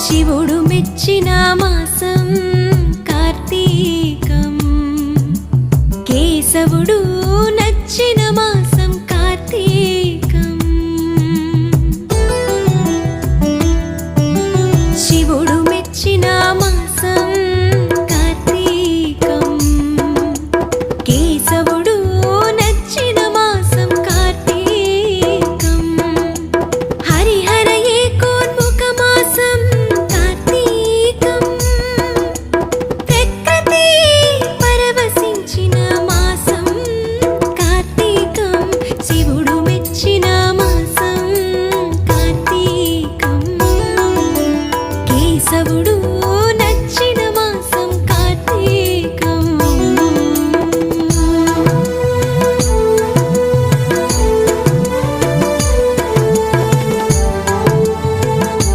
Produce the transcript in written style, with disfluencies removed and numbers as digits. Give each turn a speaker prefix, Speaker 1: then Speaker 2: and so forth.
Speaker 1: శివుడు మెచ్చిన మాసం కార్తీకం, కేశవుడు నచ్చిన మాసం కార్తీకం. శివుడు మెచ్చిన మాసం కార్తీకం, కేశవుడు నచ్చిన మాసం కార్తీకం. హరిహర ఏకోన్ముఖ మాసం కార్తీకం, ప్రకృతి పరవశించిన మాసం కార్తీకం. శివుడు మెచ్చిన మాసం కార్తీకం, కేశవుడు